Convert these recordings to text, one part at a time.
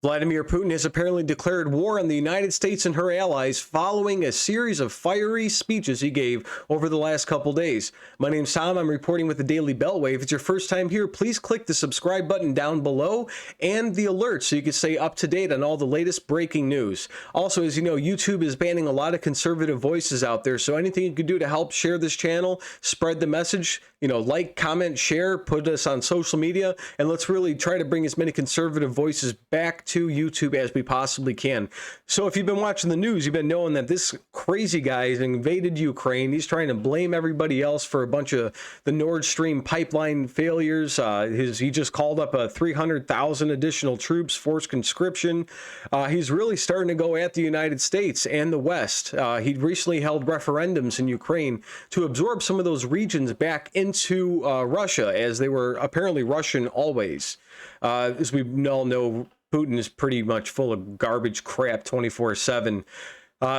Vladimir Putin has apparently declared war on the United States and her allies following a series of fiery speeches he gave over the last couple days. My name's Tom. I'm reporting with the Daily Beltway. If it's your first time here, please click the subscribe button down below and the alert so you can stay up to date on all the latest breaking news. Also, as you know, YouTube is banning a lot of conservative voices out there, so anything you can do to help share this channel, spread the message, like, comment, share, put us on social media, and let's really try to bring as many conservative voices back to YouTube as we possibly can. So if you've been watching the news, you've been knowing that this crazy guy has invaded Ukraine. He's trying to blame everybody else for a bunch of the Nord Stream pipeline failures. He just called up 300,000 additional troops, forced conscription. He's really starting to go at the United States and the West. He recently held referendums in Ukraine to absorb some of those regions back into Russia, as they were apparently Russian always. As we all know, Putin is pretty much full of garbage crap 24/7.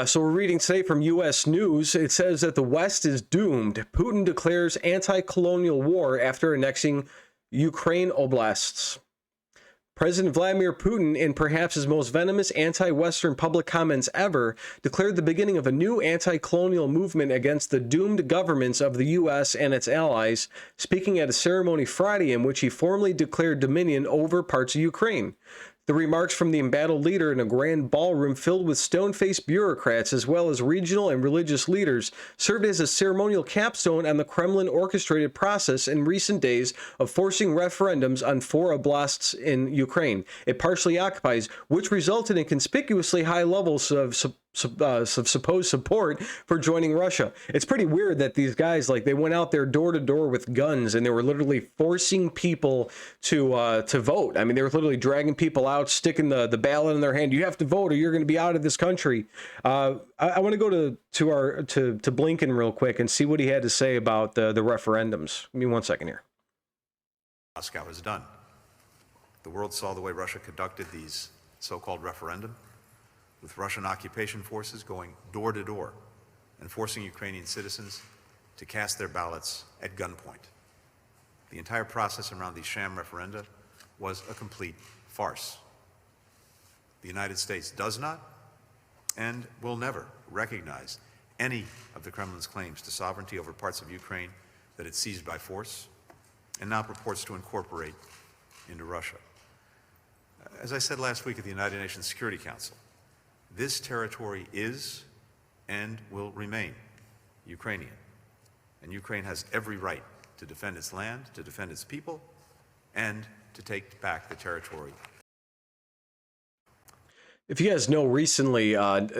So we're reading today from U.S. News. It says that the West is doomed. Putin declares anti-colonial war after annexing Ukraine oblasts. President Vladimir Putin, in perhaps his most venomous anti-Western public comments ever, declared the beginning of a new anti-colonial movement against the doomed governments of the U.S. and its allies, speaking at a ceremony Friday in which he formally declared dominion over parts of Ukraine. The remarks from the embattled leader in a grand ballroom filled with stone-faced bureaucrats as well as regional and religious leaders served as a ceremonial capstone on the Kremlin-orchestrated process in recent days of forcing referendums on 4 oblasts in Ukraine it partially occupies, which resulted in conspicuously high levels of supposed support for joining Russia. It's pretty weird that these guys, they went out there door to door with guns and they were literally forcing people to vote. I mean, they were literally dragging people out, sticking the ballot in their hand. You have to vote or you're going to be out of this country. I want to go to Blinken real quick and see what he had to say about the referendums. Give me 1 second here. Moscow is done. The world saw the way Russia conducted these so-called referendum, with Russian occupation forces going door to door and forcing Ukrainian citizens to cast their ballots at gunpoint. The entire process around these sham referenda was a complete farce. The United States does not and will never recognize any of the Kremlin's claims to sovereignty over parts of Ukraine that it seized by force and now purports to incorporate into Russia. As I said last week at the United Nations Security Council, this territory is and will remain Ukrainian, and Ukraine has every right to defend its land, to defend its people, and to take back the territory. If you guys know, recently,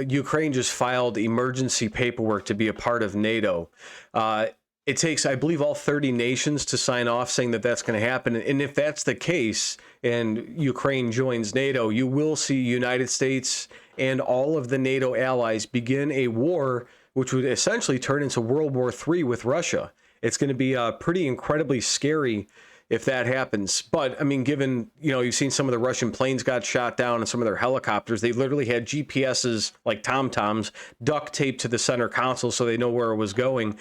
Ukraine just filed emergency paperwork to be a part of NATO. It takes, I believe, all 30 nations to sign off saying that that's going to happen. And if that's the case and Ukraine joins NATO, you will see United States and all of the NATO allies begin a war, which would essentially turn into World War III with Russia. It's going to be pretty incredibly scary if that happens. But I mean, given, you've seen some of the Russian planes got shot down and some of their helicopters, they literally had GPSs like TomToms duct taped to the center console so they know where it was going.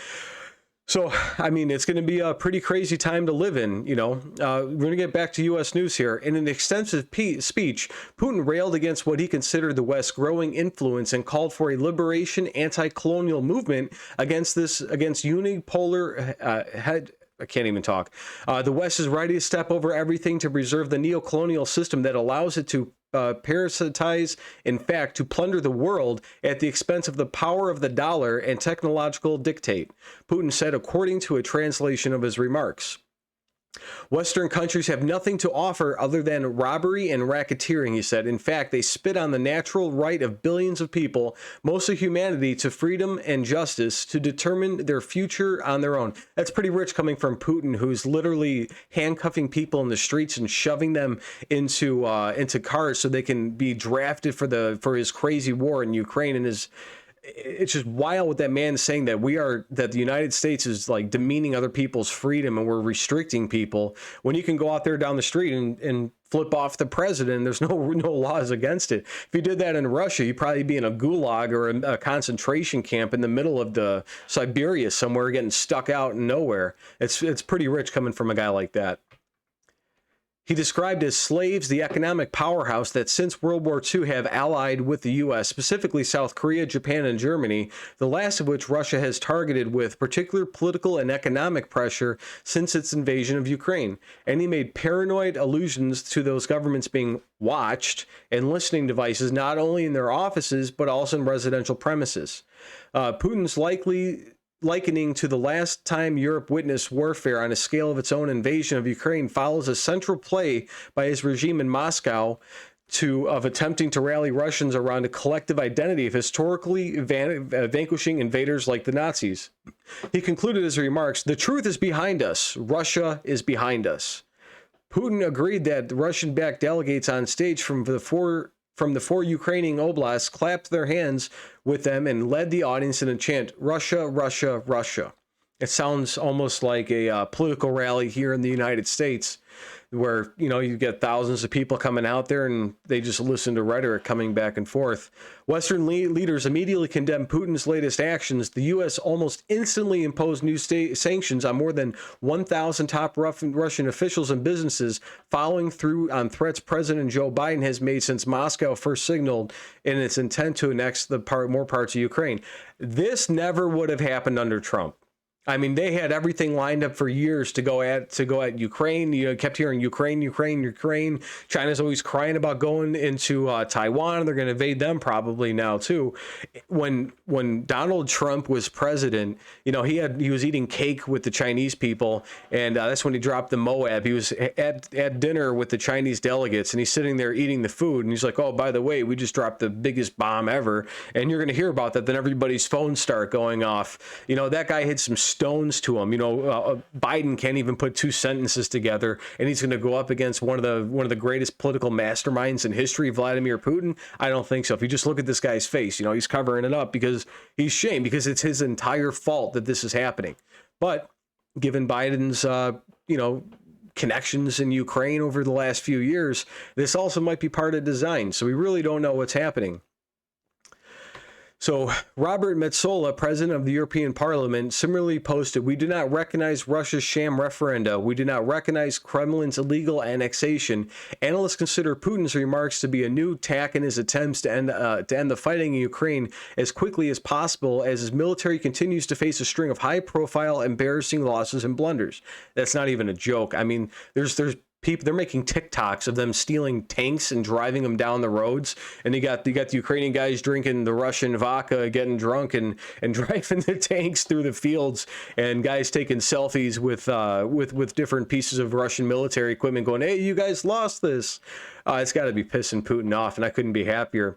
So, I mean, it's going to be a pretty crazy time to live in, We're going to get back to U.S. News here. In an extensive speech, Putin railed against what he considered the West's growing influence and called for a liberation anti-colonial movement against unipolar I can't even talk. The West is ready to step over everything to preserve the neo-colonial system that allows it to parasitize, in fact, to plunder the world at the expense of the power of the dollar and technological dictate, Putin said, according to a translation of his remarks. Western countries have nothing to offer other than robbery and racketeering, he said. In fact, they spit on the natural right of billions of people, most of humanity, to freedom and justice to determine their future on their own. That's pretty rich coming from Putin, who's literally handcuffing people in the streets and shoving them into cars so they can be drafted for his crazy war in Ukraine. And it's just wild what that man is saying, that the United States is demeaning other people's freedom and we're restricting people, when you can go out there down the street and flip off the president. There's no laws against it. If you did that in Russia, you'd probably be in a gulag or a concentration camp in the middle of the Siberia somewhere, getting stuck out in nowhere. It's pretty rich coming from a guy like that. He described as slaves the economic powerhouse that since World War II have allied with the U.S., specifically South Korea, Japan, and Germany, the last of which Russia has targeted with particular political and economic pressure since its invasion of Ukraine. And he made paranoid allusions to those governments being watched and listening devices not only in their offices, but also in residential premises. Putin's likening to the last time Europe witnessed warfare on a scale of its own invasion of Ukraine follows a central play by his regime in Moscow of attempting to rally Russians around a collective identity of historically vanquishing invaders like the Nazis. He concluded his remarks, "The truth is behind us. Russia is behind us." Putin agreed that the Russian-backed delegates on stage from the four Ukrainian oblasts clapped their hands with them and led the audience in a chant, "Russia, Russia, Russia." It sounds almost like a political rally here in the United States where, you get thousands of people coming out there and they just listen to rhetoric coming back and forth. Western leaders immediately condemned Putin's latest actions. The U.S. almost instantly imposed new sanctions on more than 1,000 top Russian officials and businesses, following through on threats President Joe Biden has made since Moscow first signaled in its intent to annex more parts of Ukraine. This never would have happened under Trump. I mean, they had everything lined up for years to go at Ukraine. Kept hearing Ukraine, Ukraine, Ukraine. China's always crying about going into Taiwan. They're going to invade them probably now too. When Donald Trump was president, he was eating cake with the Chinese people, and that's when he dropped the Moab. He was at dinner with the Chinese delegates, and he's sitting there eating the food, and he's like, "Oh, by the way, we just dropped the biggest bomb ever," and you're going to hear about that. Then everybody's phones start going off. That guy had some stones to him. Biden can't even put two sentences together, and he's going to go up against one of the greatest political masterminds in history, Vladimir Putin. I don't think so. If you just look at this guy's face, he's covering it up because he's shamed, because it's his entire fault that this is happening. But given Biden's connections in Ukraine over the last few years, this also might be part of design. So we really don't know what's happening. So Robert Metsola, president of the European Parliament, similarly posted, "We do not recognize Russia's sham referenda. We do not recognize Kremlin's illegal annexation. Analysts consider Putin's remarks to be a new tack in his attempts to end the fighting in Ukraine as quickly as possible, as his military continues to face a string of high-profile, embarrassing losses and blunders." That's not even a joke. I mean, there's people, they're making TikToks of them stealing tanks and driving them down the roads, and you got the Ukrainian guys drinking the Russian vodka, getting drunk, and driving the tanks through the fields, and guys taking selfies with different pieces of Russian military equipment, going, "Hey, you guys lost this." It's got to be pissing Putin off, and I couldn't be happier.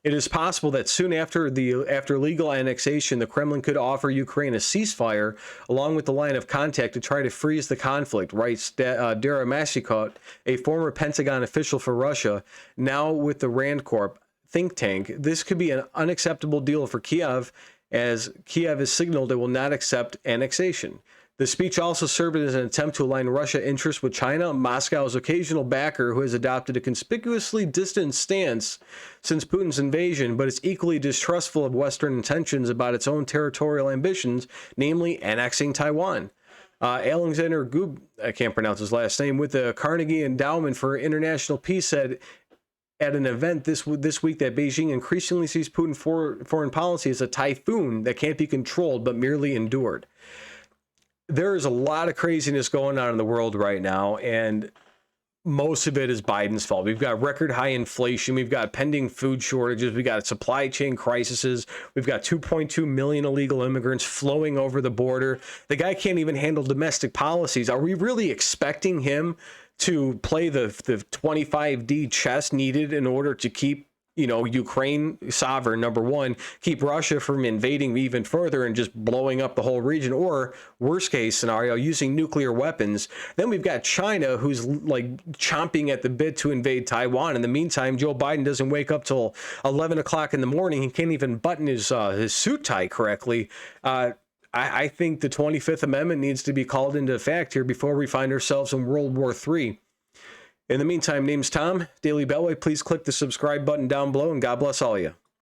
It is possible that soon after legal annexation, the Kremlin could offer Ukraine a ceasefire along with the line of contact to try to freeze the conflict, writes Dara Masikot, a former Pentagon official for Russia, now with the Rand Corp think tank. This could be an unacceptable deal for Kiev, as Kiev has signaled it will not accept annexation. The speech also served as an attempt to align Russia interests with China, Moscow's occasional backer, who has adopted a conspicuously distant stance since Putin's invasion, but is equally distrustful of Western intentions about its own territorial ambitions, namely annexing Taiwan. Alexander Gub, I can't pronounce his last name, with the Carnegie Endowment for International Peace, said at an event this week that Beijing increasingly sees Putin foreign policy as a typhoon that can't be controlled but merely endured. There is a lot of craziness going on in the world right now, and most of it is Biden's fault. We've got record high inflation. We've got pending food shortages. We've got supply chain crises. We've got 2.2 million illegal immigrants flowing over the border. The guy can't even handle domestic policies. Are we really expecting him to play the 25D chess needed in order to keep Ukraine sovereign, number one, keep Russia from invading even further and just blowing up the whole region, or worst case scenario, using nuclear weapons? Then we've got China, who's like chomping at the bit to invade Taiwan. In the meantime, Joe Biden doesn't wake up till 11 o'clock in the morning. He can't even button his suit tie correctly. I think the 25th Amendment needs to be called into effect here before we find ourselves in World War III. In the meantime, name's Tom, Daily Beltway. Please click the subscribe button down below, and God bless all of you.